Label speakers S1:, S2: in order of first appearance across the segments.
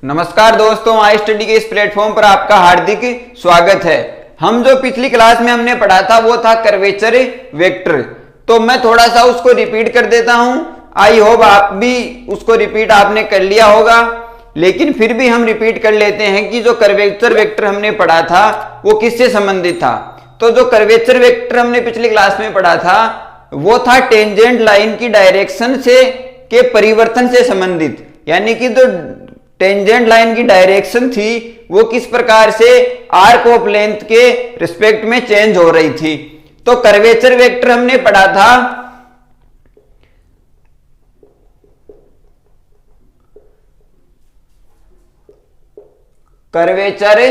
S1: नमस्कार दोस्तों, I study के इस प्लेटफॉर्म पर आपका हार्दिक स्वागत है। हम जो पिछली क्लास में हमने पढ़ा था वो था कर्वेचर वेक्टर। तो मैं थोड़ा सा उसको रिपीट कर देता हूं। आई होप आप भी उसको रिपीट आपने कर लिया होगा, लेकिन फिर भी हम रिपीट कर लेते हैं कि जो कर्वेचर वेक्टर हमने पढ़ा था वो किससे संबंधित था। तो जो कर्वेचर वेक्टर हमने पिछली क्लास में पढ़ा था वो था टेंजेंट लाइन की डायरेक्शन से के परिवर्तन से संबंधित, यानी कि जो टेंजेंट लाइन की डायरेक्शन थी वो किस प्रकार से आर्क ऑफ लेंथ के रिस्पेक्ट में चेंज हो रही थी। तो कर्वेचर वेक्टर हमने पढ़ा था कर्वेचर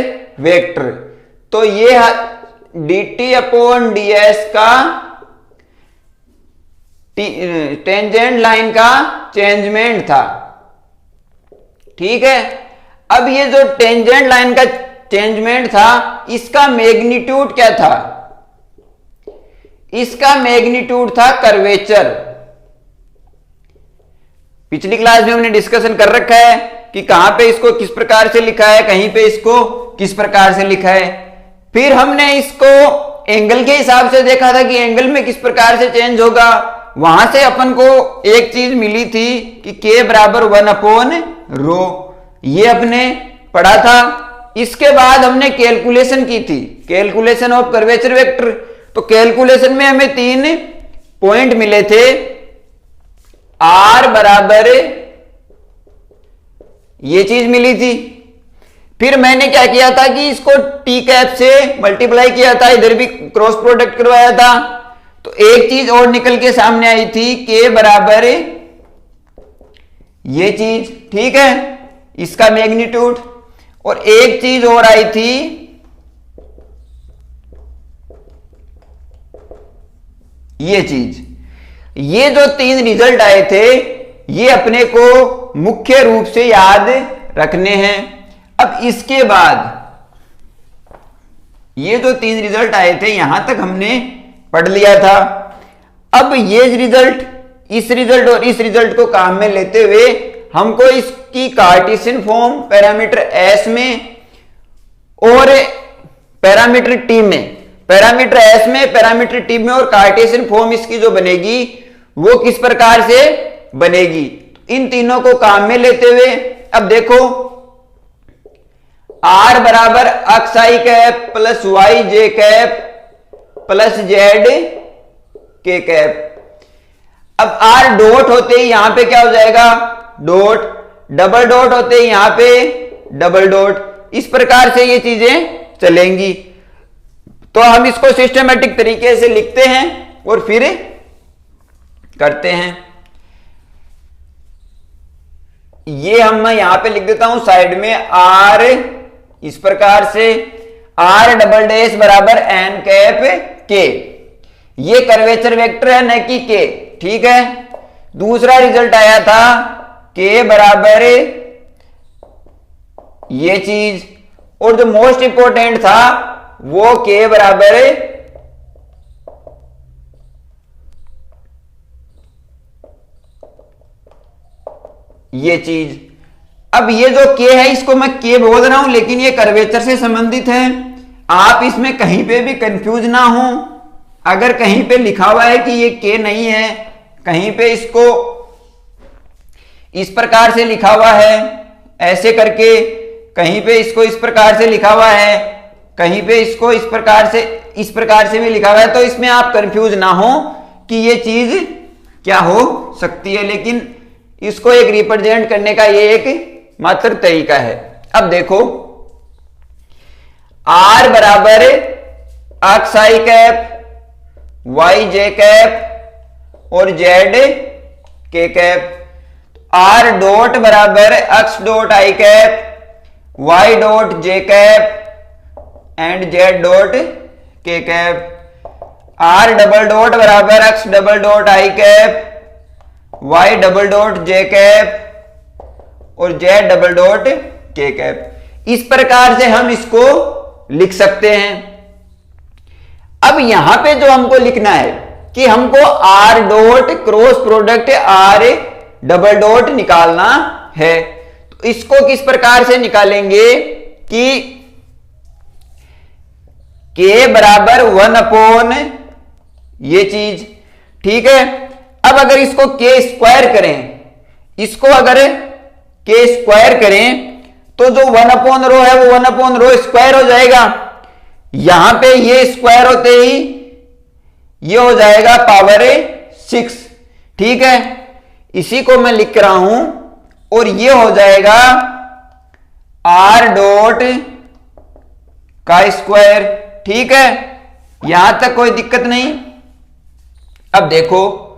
S1: वेक्टर, तो ये dt अपॉन ds का टेंजेंट लाइन का चेंजमेंट था। ठीक है, अब ये जो टेंजेंट लाइन का चेंजमेंट था इसका मैग्नीट्यूड क्या था? इसका मैग्नीट्यूड था कर्वेचर। पिछली क्लास में हमने डिस्कशन कर रखा है कि कहां पे इसको किस प्रकार से लिखा है, कहीं पे इसको किस प्रकार से लिखा है। फिर हमने इसको एंगल के हिसाब से देखा था कि एंगल में किस प्रकार से चेंज होगा। वहां से अपन को एक चीज मिली थी कि k बराबर 1 अपॉन रो, ये अपने पढ़ा था। इसके बाद हमने कैलकुलेशन की थी, कैलकुलेशन ऑफ कर्वेचर वेक्टर। तो कैलकुलेशन में हमें 3 पॉइंट मिले थे। r बराबर ये चीज मिली थी। फिर मैंने क्या किया था कि इसको t कैप से मल्टीप्लाई किया था, इधर भी क्रॉस प्रोडक्ट करवाया था। तो एक चीज और निकल के सामने आई थी, k बराबर ये चीज, ठीक है, इसका मैग्नीट्यूड। और एक चीज और आई थी, ये चीज। ये जो 3 रिजल्ट आए थे ये अपने को मुख्य रूप से याद रखने हैं। अब इसके बाद ये जो 3 रिजल्ट आए थे यहां तक हमने पढ़ लिया था। अब ये रिजल्ट, इस रिजल्ट और इस रिजल्ट को काम में लेते हुए हमको इसकी कार्टेशियन फॉर्म पैरामीटर S में और पैरामीटर T में, पैरामीटर S में, पैरामीटर T में और कार्टेशियन फॉर्म इसकी जो बनेगी वो किस प्रकार से बनेगी, इन तीनों को काम में लेते हुए अब देखो R बराबर x i cap plus Y j cap plus Z k cap. अब R डॉट होते ही यहां पे क्या हो जाएगा, डॉट, डबल डॉट होते ही यहां पे डबल डॉट। इस प्रकार से ये चीजें चलेंगी। तो हम इसको सिस्टमैटिक तरीके से लिखते हैं और फिर करते हैं। ये हम मैं यहां पे लिख देता हूं साइड में R इस प्रकार से, R डबल डैश बराबर एन कैप के। ये कर्वेचर वेक्टर है न कि के, ठीक है। दूसरा रिजल्ट आया था के बराबर ये चीज, और जो मोस्ट इंपॉर्टेंट था वो के बराबर ये चीज। अब ये जो के है इसको मैं के बोल रहा हूं लेकिन ये कर्वेचर से संबंधित है। आप इसमें कहीं पे भी कंफ्यूज ना हो। अगर कहीं पे लिखा हुआ है कि ये के नहीं है, कहीं पे इसको इस प्रकार से लिखा हुआ है ऐसे करके, कहीं पे इसको इस प्रकार से लिखा हुआ है, कहीं पे इसको इस प्रकार से भी लिखा हुआ है, तो इसमें आप कंफ्यूज ना हो कि ये चीज क्या हो सकती है। लेकिन इसको एक रिप्रेजेंट करने का ये एक मात्र तरीका है। अब देखो R बराबर x i cap y j cap और z k cap. R dot बराबर x dot i cap y dot j cap and z dot k cap. R double dot बराबर x double dot i cap y double dot j cap और Z double dot k cap. इस प्रकार से हम इसको लिख सकते हैं। अब यहां पे जो हमको लिखना है कि हमको R dot cross product R double dot निकालना है। तो तो इसको किस प्रकार से निकालेंगे कि k बराबर 1 ये चीज, ठीक है। अब अगर इसको k स्क्वायर करें, इसको अगर k स्क्वायर करें तो जो 1/रो है वो 1/रो स्क्वायर हो जाएगा। यहां पे ये स्क्वायर होते ही ये हो जाएगा पावर 6, ठीक है। इसी को मैं लिख रहा हूं और ये हो जाएगा r डॉट का स्क्वायर, ठीक है। यहां तक कोई दिक्कत नहीं। अब देखो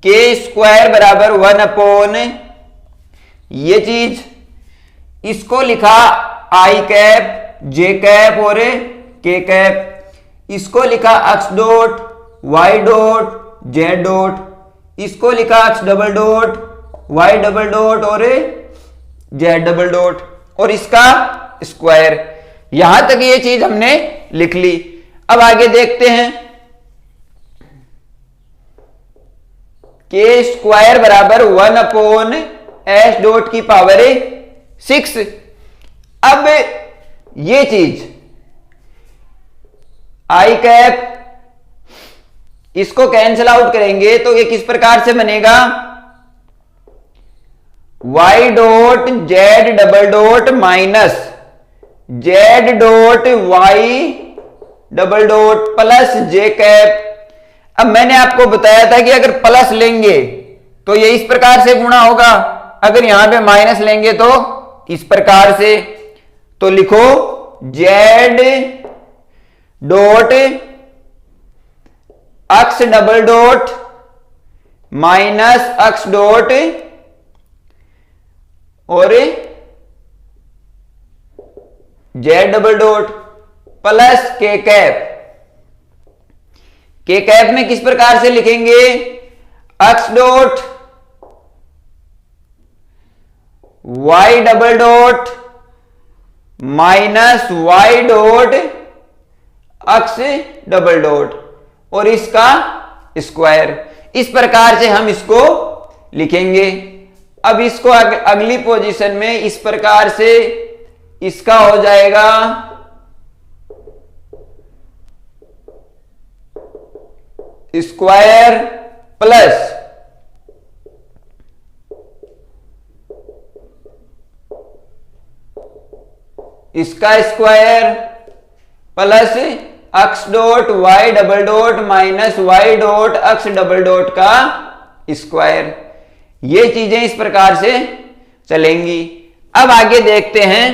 S1: k स्क्वायर बराबर 1 ये चीज, इसको लिखा i कैप, j कैप और k कैप, इसको लिखा x dot, y dot, z dot, इसको लिखा x double dot, y double dot और z डबल डॉट और इसका स्क्वायर। यहां तक ये चीज हमने लिख ली। अब आगे देखते हैं, k स्क्वायर बराबर 1/s डॉट की पावर 6। अब ये चीज i कैप, इसको कैंसिल आउट करेंगे तो ये किस प्रकार से बनेगा, y dot z double dot minus z dot y double dot plus j cap. अब मैंने आपको बताया था कि अगर प्लस लेंगे तो ये इस प्रकार से गुणा होगा, अगर यहां पे माइनस लेंगे तो इस प्रकार से। तो लिखो z dot x double dot minus x dot और z double dot plus k cap. k cap में किस प्रकार से लिखेंगे, x dot y double dot minus y dot x double dot और इसका स्क्वायर। इस प्रकार से हम इसको लिखेंगे। अब इसको अगली पोजीशन में इस प्रकार से इसका हो जाएगा स्क्वायर प्लस इसका square plus x dot y double dot minus y dot x double dot का स्क्वायर। ये चीजें इस प्रकार से चलेंगी। अब आगे देखते हैं,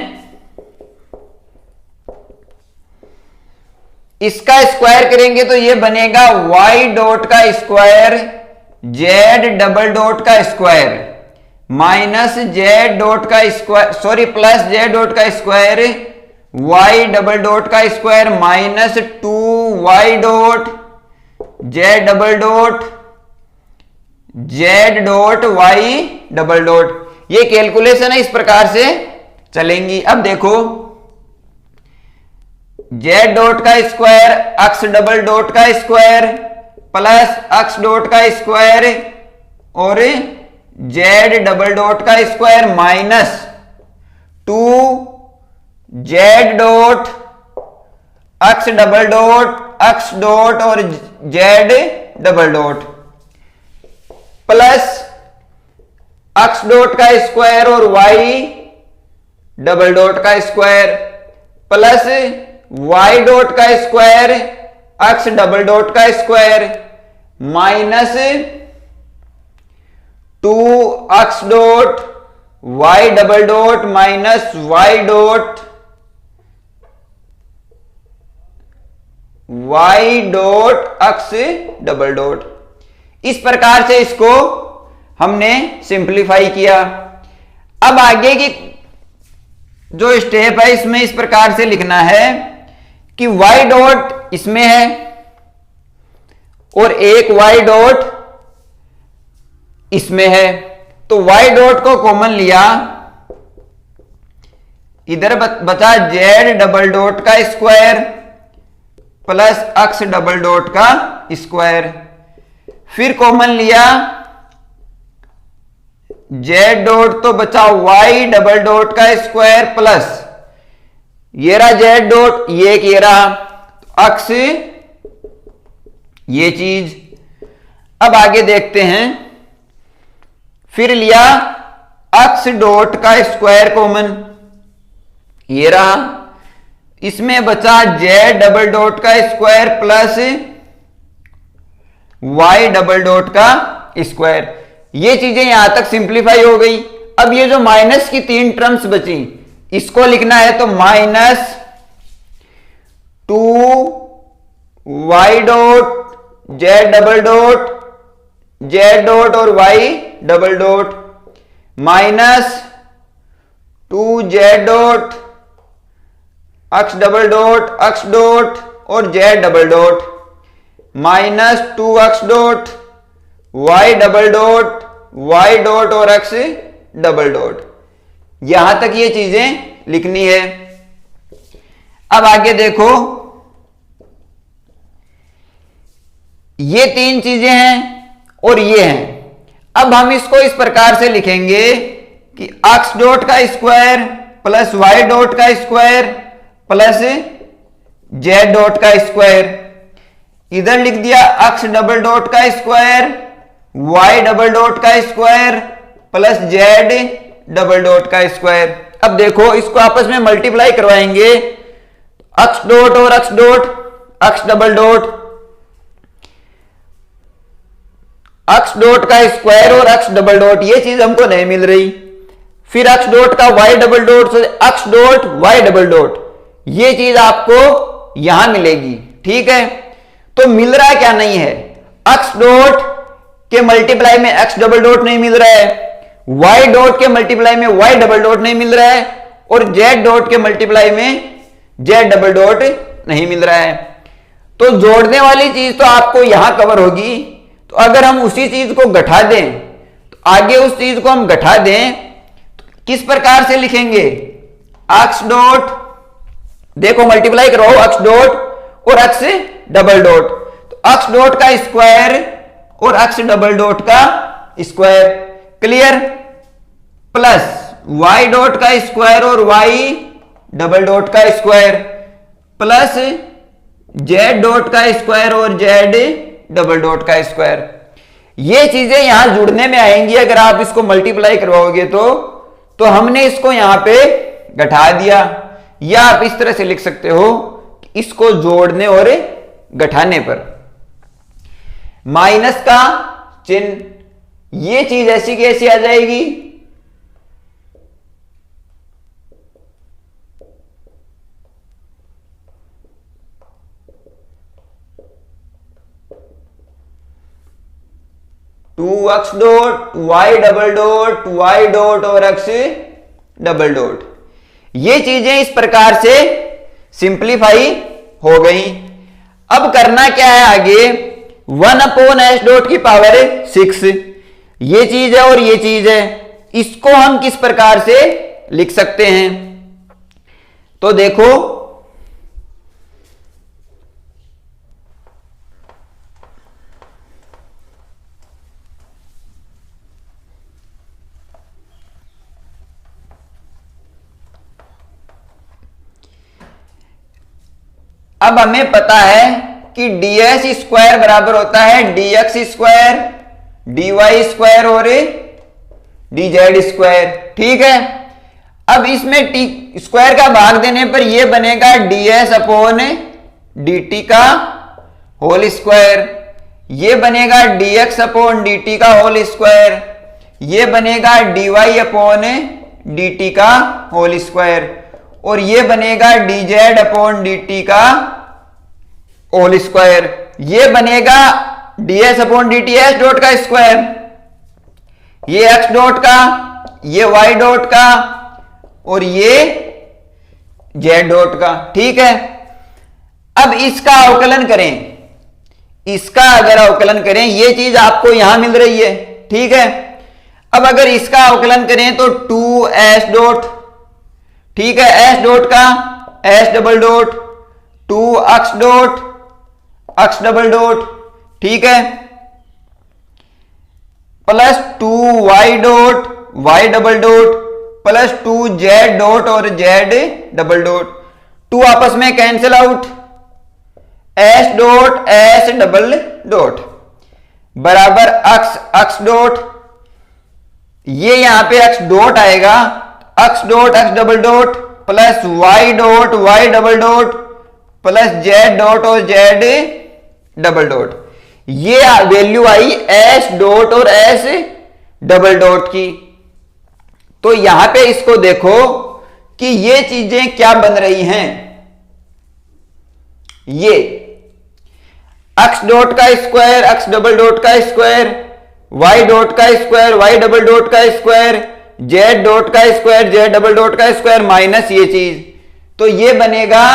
S1: इसका स्क्वायर करेंगे तो ये बनेगा y डॉट का स्क्वायर z डबल डॉट का स्क्वायर माइनस z डॉट का square, sorry plus z dot का स्क्वायर y डबल डॉट का square minus 2y dot z double dot z dot y double dot. ये calculation है, इस प्रकार से चलेंगी। अब देखो z डॉट का स्क्वायर x डबल डॉट का स्क्वायर प्लस x डॉट का स्क्वायर और z डबल डॉट का square minus 2z dot x double dot x dot और z double dot plus x dot का स्क्वायर और y डबल डॉट का square plus y dot का square x double dot का square minus 2x dot y double dot minus y dot x double dot. इस प्रकार से इसको हमने सिंप्लीफाई किया। अब आगे की जो स्टेप है इसमें इस प्रकार से लिखना है कि y डॉट इसमें है और एक y डॉट इसमें है, तो y डॉट को कॉमन लिया, इधर बचा z डबल डॉट का square plus x double dot का स्क्वायर, फिर कॉमन लिया जेड डॉट तो बचा वाई डबल डॉट का स्क्वायर प्लस ये रहा जेड डॉट, ये रहा अक्स, ये चीज। अब आगे देखते हैं, फिर लिया अक्स डॉट का स्क्वायर कॉमन, ये रहा, इसमें बचा जेड डबल डॉट का square plus y double dot का स्क्वायर। ये चीजें यहां तक सिंप्लीफाई हो गई। अब ये जो माइनस की 3 टर्म्स बची, इसको लिखना है तो minus 2 Y dot Z double dot, Z dot और Y double dot, minus 2 Z dot अक्स डबल डॉट, अक्स डॉट और जेड डबल डॉट, माइनस 2 अक्स dot Y double dot, Y dot और अक्स डबल डॉट। यहां तक ये चीजें लिखनी है। अब आगे देखो, ये 3 चीजें हैं और ये हैं। अब हम इसको इस प्रकार से लिखेंगे कि अक्स डॉट का स्क्वायर प्लस वाई डॉट का स्क्वायर प्लस जेड डॉट का स्क्वायर। इधर लिख दिया अक्स डबल डॉट का स्क्वायर, वाई डबल डॉट का square plus Z double dot का स्क्वायर। अब देखो इसको आपस में मल्टीप्लाई करवाएंगे, अक्स डॉट और अक्स डॉट, अक्स डबल डॉट, अक्स डॉट का स्क्वायर और अक्स डबल डॉट, ये चीज हमको नहीं मिल रही। फिर अक्स डॉट का वाई डबल डॉट, अक्स डॉट वाई डबल डॉट, ये चीज आपको यहां मिलेगी। ठीक है, तो मिल रहा क्या नहीं है, अक्स डॉट के मल्टीप्लाई में एक्स डबल डॉट नहीं मिल रहा है, वाई डॉट के मल्टीप्लाई में वाई डबल डॉट नहीं मिल रहा है और जेड डॉट के मल्टीप्लाई में जेड डबल डॉट नहीं मिल रहा है। तो जोड़ने वाली चीज तो आपको यहां कवर होगी। तो अगर हम उसी चीज को घटा दें, तो आगे उस चीज को हम घटा दें तो किस प्रकार से लिखेंगे, अक्स डॉट, देखो मल्टीप्लाई करो अक्स डॉट और अक्स डबल डॉट, तो अक्स डॉट का स्क्वायर और अक्स डबल डॉट का square, clear, plus Y dot का स्क्वायर और वाई डबल डॉट का स्क्वायर प्लस जेड डॉट का स्क्वायर और जेड डबल डॉट का स्क्वायर। ये चीजें यहां जुड़ने में आएंगी अगर आप इसको मल्टीप्लाई करवाओगे तो हमने इसको यहां पे घटा दिया। या आप इस तरह से लिख सकते हो, इसको जोड़ने और घटाने पर माइनस का चिन्ह, ये चीज ऐसी की ऐसी आ जाएगी। Two x dot Y double dot, Y dot और अक्स डबल डॉट, ये चीजें इस प्रकार से सिंप्लीफाई हो गई। अब करना क्या है आगे, 1/s डॉट की पावर 6, ये चीज है और ये चीज है, इसको हम किस प्रकार से लिख सकते हैं। तो देखो अब हमें पता है कि ds स्क्वायर बराबर होता है dx स्क्वायर, dy स्क्वायर और dz स्क्वायर। ठीक है, अब इसमें t स्क्वायर का भाग देने पर यह बनेगा ds अपॉन dt का होल स्क्वायर, यह बनेगा dx अपॉन dt का होल स्क्वायर, यह बनेगा dy अपॉन dt का होल स्क्वायर और ये बनेगा dz अपॉन dt का होल स्क्वायर, ये बनेगा ds upon dt s dot का स्क्वायर, ये x डॉट का, ये y डॉट का और ये z डॉट का। ठीक है, अब इसका अवकलन करें, इसका अगर अवकलन करें, ये चीज आपको यहां मिल रही है। ठीक है, अब अगर इसका अवकलन करें तो 2s डॉट, ठीक है, s डॉट का s डबल डॉट, 2 अक्स डॉट अक्स डबल डॉट, ठीक है, plus 2 Y dot Y double dot plus 2 Z dot और जेड डबल डॉट, 2 आपस में cancel out, S dot S double dot बराबर अक्स डॉट, ये यहां पे अक्स डॉट आएगा, अक्स dot x double dot plus Y dot Y double dot plus Z dot और जेड डबल डॉट, ये वैल्यू आई एस डॉट और एस डबल डॉट की। तो यहां पे इसको देखो कि ये चीजें क्या बन रही हैं, ये एक्स डॉट का स्क्वायर एक्स डबल डॉट का स्क्वायर, वाई डॉट का स्क्वायर वाई डबल डॉट का स्क्वायर, जेड डॉट का स्क्वायर जेड डबल डॉट का स्क्वायर माइनस ये चीज, तो ये बनेगा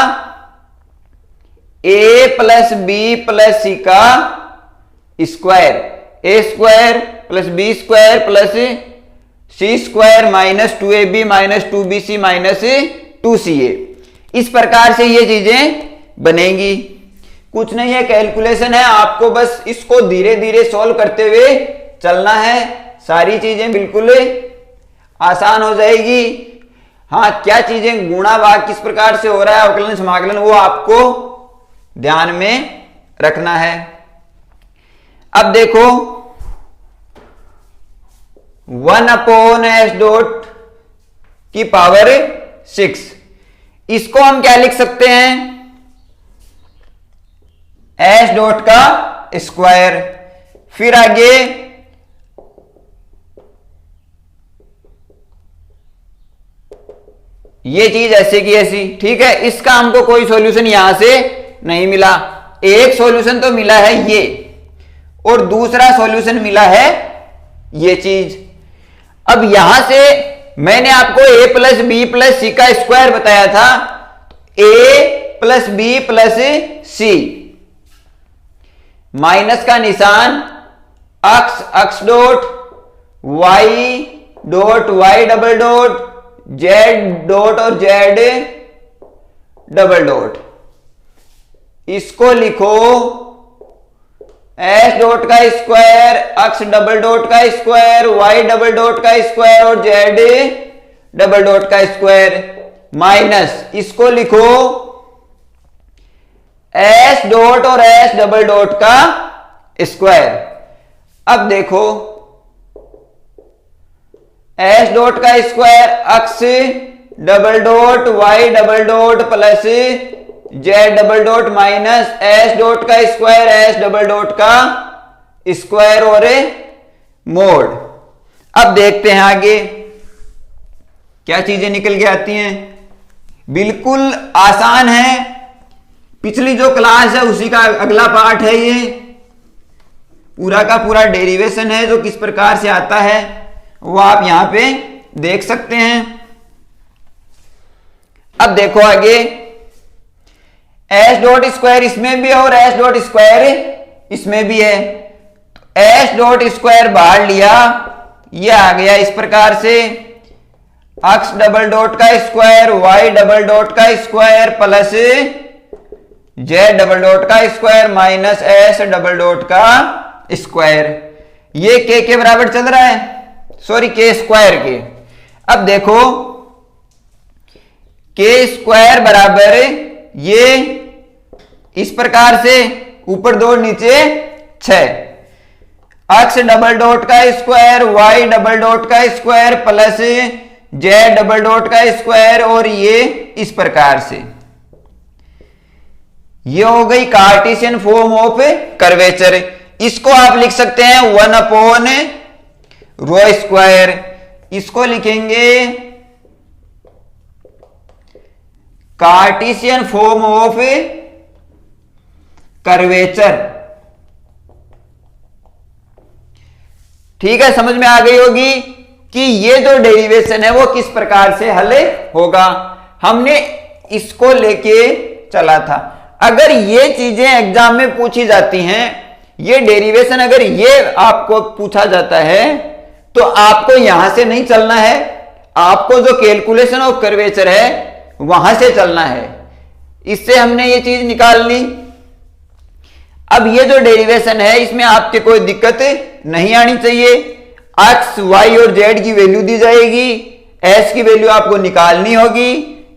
S1: A plus B plus C का square, A square plus B square plus C square minus 2ab minus 2bc minus 2ca। इस प्रकार से ये चीजें बनेंगी। कुछ नहीं है, कैलकुलेशन है, आपको बस इसको धीरे धीरे सॉल्व करते हुए चलना है, सारी चीजें बिल्कुल आसान हो जाएगी। हाँ, क्या चीजें गुणा भाग किस प्रकार से हो रहा है, अवकलन समाकलन, वो आपको ध्यान में रखना है। अब देखो 1/s डॉट की पावर 6, इसको हम क्या लिख सकते हैं, s डॉट का स्क्वायर, फिर आगे ये चीज ऐसे की ऐसी, ठीक है। इसका हमको कोई सॉल्यूशन यहां से नहीं मिला, एक सॉल्यूशन तो मिला है ये, और दूसरा सॉल्यूशन मिला है ये चीज। अब यहां से मैंने आपको a plus B plus C का स्क्वायर बताया था, a plus B plus C, minus का निशान, अक्स dot Y double dot Z dot और जेड डबल डॉट, इसको लिखो एस डॉट का स्क्वायर अक्स डबल डॉट का स्क्वायर वाई डबल डॉट का स्क्वायर और जेड डबल डॉट का स्क्वायर माइनस, इसको लिखो एस डॉट और एस डबल डॉट का स्क्वायर। अब देखो एस डॉट का स्क्वायर अक्स double dot Y double dot plus Z double dot minus S dot का स्क्वायर एस डबल डॉट का स्क्वायर और मोड। अब देखते हैं आगे क्या चीजें निकल के आती हैं। बिल्कुल आसान है, पिछली जो क्लास है उसी का अगला पार्ट है, ये पूरा का पूरा डेरिवेशन है जो किस प्रकार से आता है वो आप यहां पे देख सकते हैं। अब देखो आगे एस डॉट स्क्वायर इसमें भी है और एस डॉट स्क्वायर इसमें भी है, तो एस डॉट स्क्वायर बाहर लिया, ये आ गया इस प्रकार से एक्स डबल डॉट का स्क्वायर वाई डबल डॉट का square plus Z double dot का square minus S double dot का स्क्वायर, ये के बराबर चल रहा है, सॉरी के स्क्वायर के। अब देखो के स्क्वायर बराबर ये इस प्रकार से ऊपर 2 नीचे 6, एक्स डबल डॉट का स्क्वायर वाई डबल डॉट का square plus Z double dot का स्क्वायर और ये इस प्रकार से, ये हो गई कार्टेशियन फॉर्म ऑफ कर्वेचर। इसको आप लिख सकते हैं 1/ρ स्क्वायर, इसको लिखेंगे कार्टेशियन फॉर्म ऑफ कर्वेचर। ठीक है, समझ में आ गई होगी कि ये जो डेरिवेशन है वो किस प्रकार से हल होगा। हमने इसको लेके चला था। अगर ये चीजें एग्जाम में पूछी जाती हैं, ये डेरिवेशन अगर ये आपको पूछा जाता है तो आपको यहां से नहीं चलना है, आपको जो कैलकुलेशन ऑफ कर्वेचर है वहां से चलना है। इससे हमने ये चीज निकाल ली। अब ये जो डेरिवेशन है इसमें आपके कोई दिक्कत नहीं आनी चाहिए। एक्स वाई और जेड की वैल्यू दी जाएगी, एस की वैल्यू आपको निकालनी होगी,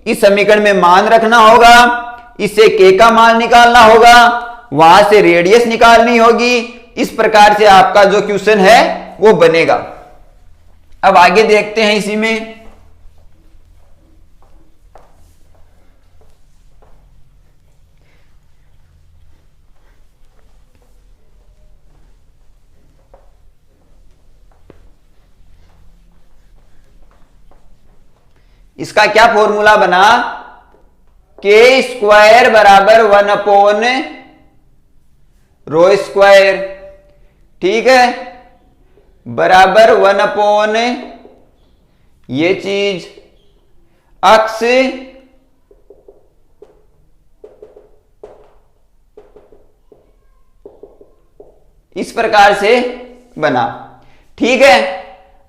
S1: इस समीकरण में मान रखना होगा, इससे के का मान निकालना होगा, वहां से रेडियस निकालनी होगी। इस प्रकार से आपका जो क्वेश्चन है वो बनेगा। अब आगे देखते हैं इसी में। इसका क्या फॉर्मूला बना, के स्क्वायर बराबर 1 रो स्क्वायर, ठीक है, बराबर 1 ये चीज, अक्स इस प्रकार से बना, ठीक है।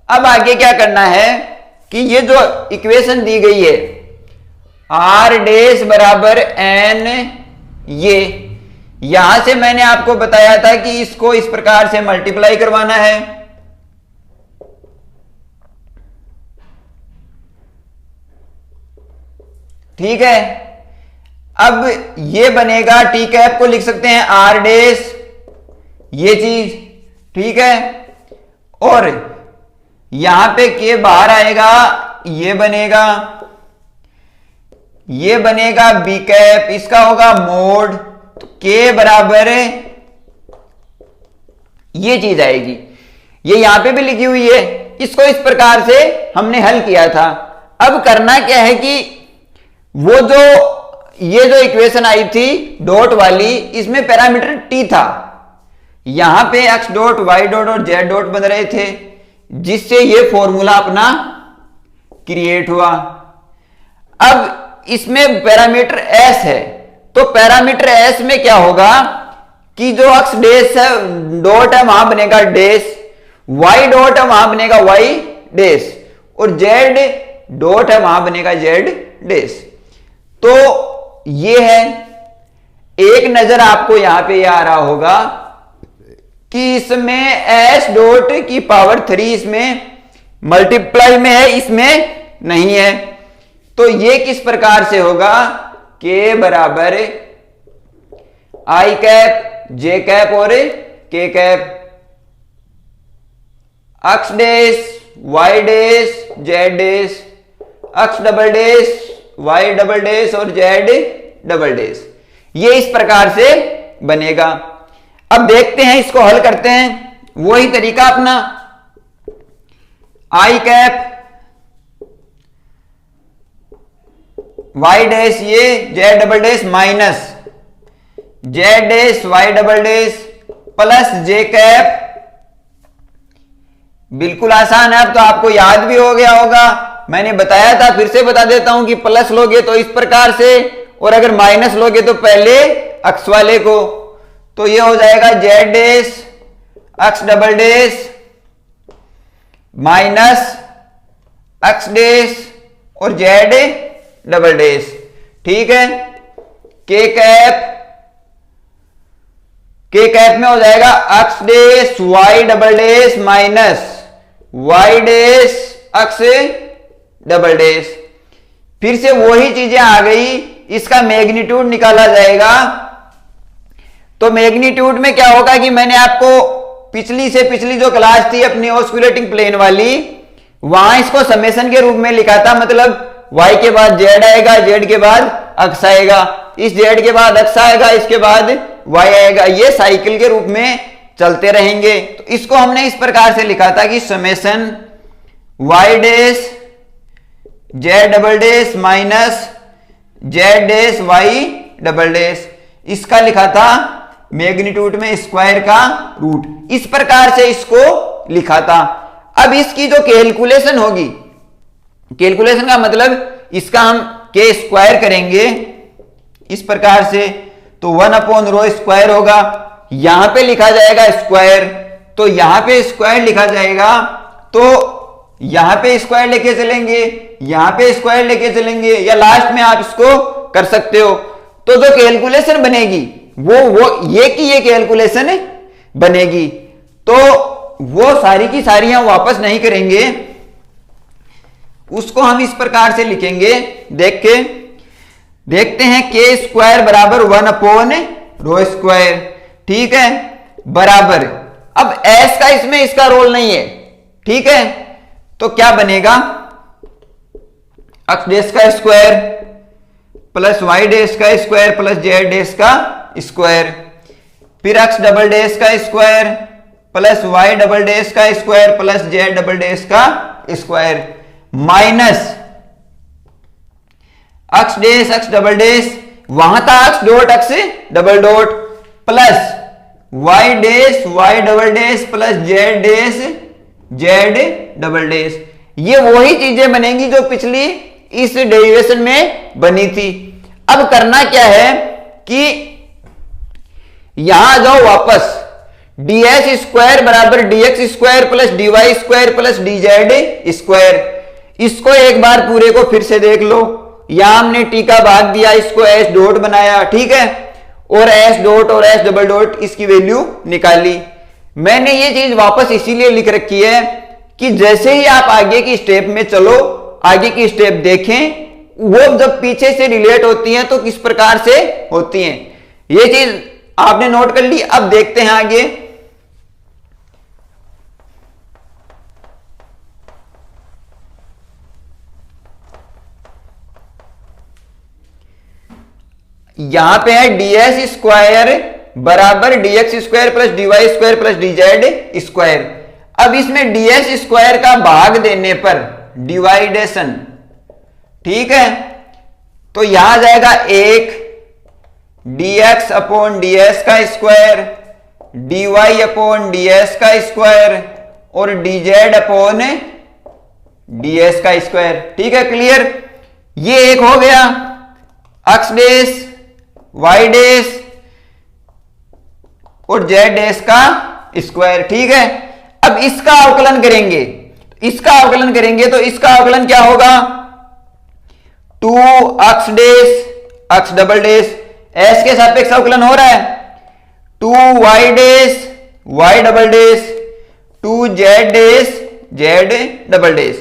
S1: अब आगे क्या करना है कि ये जो इक्वेशन दी गई है आर डैश बराबर एन, ये यहां से मैंने आपको बताया था कि इसको इस प्रकार से मल्टीप्लाई करवाना है, ठीक है। अब ये बनेगा, टी कैप को लिख सकते हैं आर डैश, ये चीज, ठीक है, और यहां पे के बाहर आएगा, ये बनेगा बी कैप, इसका होगा मोड, तो के बराबर ये चीज आएगी, ये यहां पे भी लिखी हुई है। इसको इस प्रकार से हमने हल किया था। अब करना क्या है कि वो जो ये जो इक्वेशन आई थी डॉट वाली, इसमें पैरामीटर टी था, यहां पे एक्स डॉट वाई डॉट और जेड डॉट बन रहे थे, जिससे ये फॉर्मूला अपना क्रिएट हुआ। अब इसमें पैरामीटर एस है, तो पैरामीटर एस में क्या होगा कि जो एक्स डैश है डॉट है वहां बनेगा डैश, वाई डॉट है वहां बनेगा वाई डैश, और जेड डॉट है वहां बनेगा जेड डैश। तो ये है, एक नजर आपको यहां पे ये आ रहा होगा कि इसमें एस डॉट की पावर 3 इसमें मल्टीप्लाई में है, इसमें नहीं है। तो ये किस प्रकार से होगा, के बराबर आई कैप जे कैप और k cap, x dash y dash z dash, x double dash Y double dash और जेड डबल डैश, ये इस प्रकार से बनेगा। अब देखते हैं, इसको हल करते हैं, वही तरीका अपना, आई कैप वाई डैश ये Z double dash minus Z dash Y double dash plus J cap, बिल्कुल आसान है। अब तो आपको याद भी हो गया होगा, मैंने बताया था, फिर से बता देता हूं कि प्लस लोगे तो इस प्रकार से, और अगर माइनस लोगे तो पहले अक्स वाले को, तो ये हो जाएगा z dash x double dash minus x dash और जेड डबल डैश, ठीक है। के कैप में हो जाएगा x dash Y double dash minus y dash x double dash, फिर से वही चीजें आ गई, इसका मैग्नीट्यूड निकाला जाएगा। तो मैग्नीट्यूड में क्या होगा कि मैंने आपको पिछली से पिछली जो क्लास थी अपनी ऑस्कुलेटिंग प्लेन वाली, वहां इसको समेशन के रूप में लिखा था, मतलब y के बाद z आएगा, z के बाद अक्स आएगा, इस z के बाद अक्स आएगा, इसके बाद y आएगा, ये साइकिल के रूप में चलते रहेंगे। तो इसको हमने इस प्रकार से लिखा था कि summation y dash z double dash minus z dash y double dash, इसका लिखा था मैग्नीट्यूड में स्क्वायर का रूट, इस प्रकार से इसको लिखा था। अब इसकी जो कैलकुलेशन होगी, कैलकुलेशन का मतलब इसका हम के स्क्वायर करेंगे इस प्रकार से, तो 1 रो स्क्वायर होगा, यहां पे लिखा जाएगा स्क्वायर, तो यहां पे स्क्वायर लिखा जाएगा, तो यहां पे स्क्वायर लेके चलेंगे, यहां पे स्क्वायर लेके चलेंगे, या लास्ट में आप इसको कर सकते हो। तो जो कैलकुलेशन बनेगी वो ये की ये कैलकुलेशन बनेगी। तो वो सारी की सारी हम वापस नहीं करेंगे, उसको हम इस प्रकार से लिखेंगे। देखते हैं के स्क्वायर बराबर 1/ρ²। ठीक है, बराबर, अब एस का इसमें इसका रोल नहीं है। ठीक है, तो क्या बनेगा, एक्स डेस का स्क्वायर प्लस वाई डेस का स्क्वायर प्लस जेड डेस का स्क्वायर, फिर एक्स डबल डेस का square plus y double dash का square plus Z double dash का square minus x dash x double dash, वहां था x dot x double dot plus y dash y double dash plus z dash z double dash. ये वही चीजें बनेंगी जो पिछली इस डेरिवेशन में बनी थी। अब करना क्या है कि यहां जाओ वापस, ds स्क्वायर बराबर dx square plus dy square plus dz square, इसको एक बार पूरे को फिर से देख लो। यहां हमने t का भाग दिया, इसको s डॉट बनाया। ठीक है, और s डॉट और s डबल डॉट इसकी वैल्यू निकाली। मैंने ये चीज वापस इसीलिए लिख रखी है कि जैसे ही आप आगे की स्टेप में चलो, आगे की स्टेप देखें, वो जब पीछे से रिलेट होती हैं तो किस प्रकार से होती हैं, ये चीज आपने नोट कर ली। अब देखते हैं आगे। यहां पे है ds स्क्वायर बराबर dx square plus dy square plus dz square. अब इसमें ds स्क्वायर का भाग देने पर डिवाइडेशन, ठीक है, तो यहां जाएगा 1 dx अपॉन ds का स्क्वायर, dy अपॉन ds का स्क्वायर और dz अपॉन ds का स्क्वायर। ठीक है, क्लियर। ये एक हो गया x डेस y डेस और z डेस का स्क्वायर। ठीक है, अब इसका अवकलन करेंगे, तो इसका अवकलन क्या होगा, 2x डेस x डबल डेस, s के सापेक्ष अवकलन हो रहा है, 2y डेस y डबल डेस, 2z डेस z डबल डेस,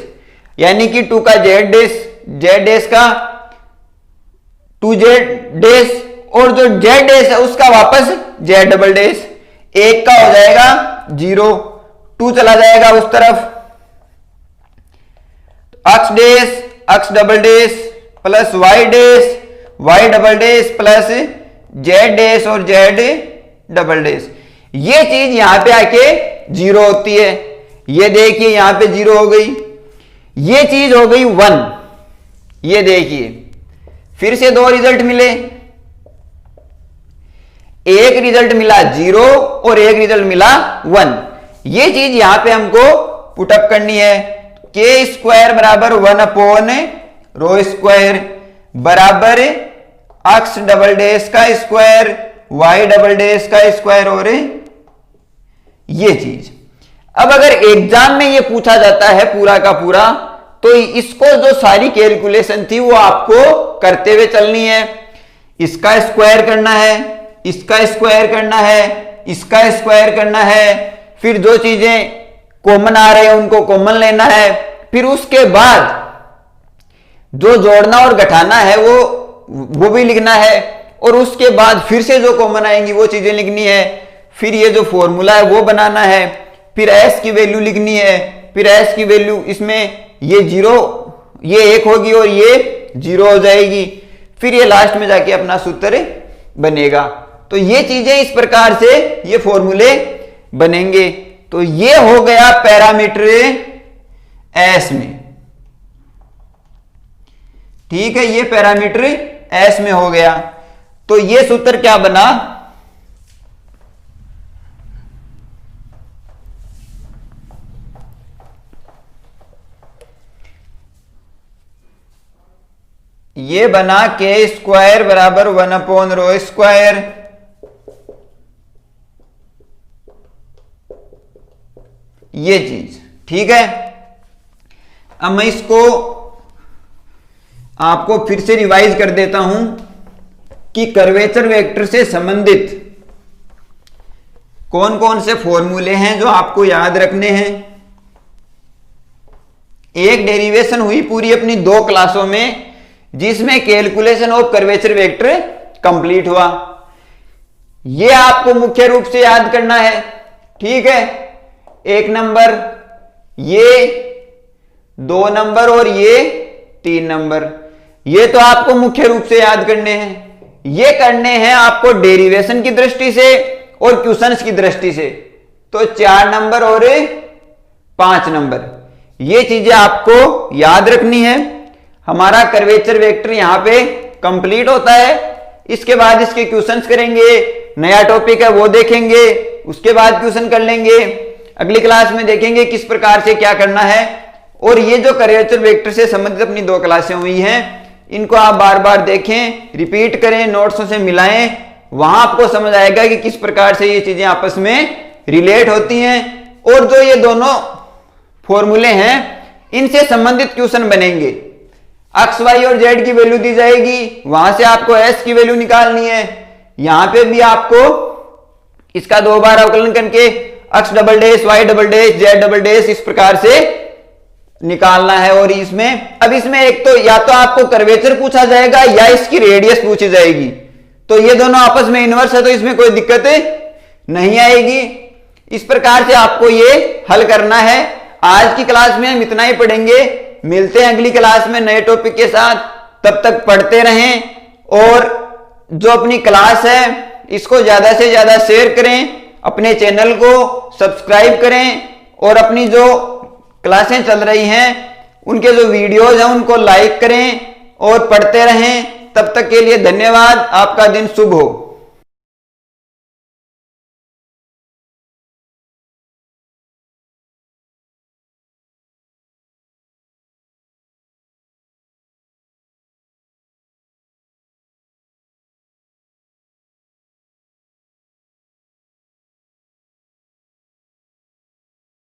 S1: यानी कि 2 का z डेस का 2z डेस और जो z डेस है उसका वापस z डबल डेस, 1 का हो जाएगा 0, 2 चला जाएगा उस तरफ, x डेस x double dash plus y डेस y double dash plus z डेस और z डबल डेस। ये चीज यहां पे आके 0 होती है। ये देखिए यहां पे 0 हो गई, ये चीज हो गई 1। ये देखिए फिर से 2 रिजल्ट मिले, एक रिजल्ट मिला 0 और एक रिजल्ट मिला 1। ये चीज यहां पे हमको पुटअप करनी है। के स्क्वायर बराबर 1/ρ² बराबर x डबल डेस का स्क्वायर y डबल डेस का स्क्वायर और ये चीज। अब अगर एग्जाम में ये पूछा जाता है पूरा का पूरा, तो इसको जो सारी कैलकुलेशन थी वो आपको करते हुए चलनी है। इसका स्क्वायर करना है, इसका स्क्वायर करना है, इसका स्क्वायर करना है, फिर जो चीजें कॉमन आ रहे हैं उनको कॉमन लेना है, फिर उसके बाद जो जोड़ना और घटाना है वो भी लिखना है, और उसके बाद फिर से जो कॉमन आएंगी वो चीजें लिखनी है, फिर ये जो फॉर्मूला है वो बनाना है, फिर s की वैल्यू लिखनी है, फिर s की वैल्यू इसमें ये 0 ये 1 होगी और ये 0 हो जाएगी, फिर ये लास्ट में जाके अपना सूत्र बनेगा। तो ये चीजें इस प्रकार से ये फॉर्मूले बनेंगे। तो ये हो गया पैरामीटर s में। ठीक है, ये पैरामीटर s में हो गया। तो ये सूत्र क्या बना, ये बना के स्क्वायर बराबर 1/ρ², ये चीज। ठीक है, अब मैं इसको आपको फिर से रिवाइज कर देता हूं कि कर्वेचर वेक्टर से संबंधित कौन कौन से फॉर्मूले हैं जो आपको याद रखने हैं। एक डेरिवेशन हुई पूरी अपनी 2 क्लासों में, जिसमें calculation of curvature vector complete हुआ। यह आपको मुख्य रूप से याद करना है, ठीक है। 1 नंबर, ये 2 नंबर और ये 3 नंबर, ये तो आपको मुख्य रूप से याद करने हैं। ये करने हैं आपको डेरिवेशन की दृष्टि से और क्वेश्चंस की दृष्टि से। तो 4 नंबर और 5 नंबर, ये चीजें आपको याद रखनी है। हमारा कर्वेचर वेक्टर यहां पे कंप्लीट होता है। इसके बाद इसके क्वेश्चंस करेंगे, नया टॉपिक है वो देखेंगे, उसके बाद क्वेश्चन कर लेंगे। अगली क्लास में देखेंगे किस प्रकार से क्या करना है। और ये जो कर्वेचर वेक्टर से संबंधित अपनी 2 क्लासें हुई हैं, इनको आप बार बार देखें, रिपीट करें, नोट्सों से मिलाएं, वहां आपको समझ आएगा कि किस प्रकार से ये चीजें आपस में रिलेट होती हैं। और जो ये दोनों फॉर्मूले हैं, इनसे संबंधित क्वेश्चन बनेंगे। एक्स, वाई और जेड की वैल्यू दी जाएगी, वहां से आपको एस की वैल्यू निकालनी है। यहां पे भी आपको इसका 2 बार अवकलन करके x double dash, Y double dash, z double dash इस प्रकार से निकालना है। और इसमें अब इसमें एक तो या तो आपको कर्वेचर पूछा जाएगा या इसकी रेडियस पूछी जाएगी। तो ये दोनों आपस में इनवर्स है, तो इसमें कोई दिक्कत नहीं आएगी। इस प्रकार से आपको ये हल करना है। आज की क्लास में हम इतना ही पढ़ेंगे, मिलते हैं अगली क्लास में नए टॉपिक के साथ। तब तक पढ़ते रहें और जो अपनी क्लास है इसको ज्यादा से ज्यादा शेयर करें, अपने चैनल को सब्सक्राइब करें और अपनी जो क्लासें चल रही हैं उनके जो वीडियोज हैं उनको लाइक करें और पढ़ते रहें। तब तक के लिए धन्यवाद। आपका दिन शुभ हो।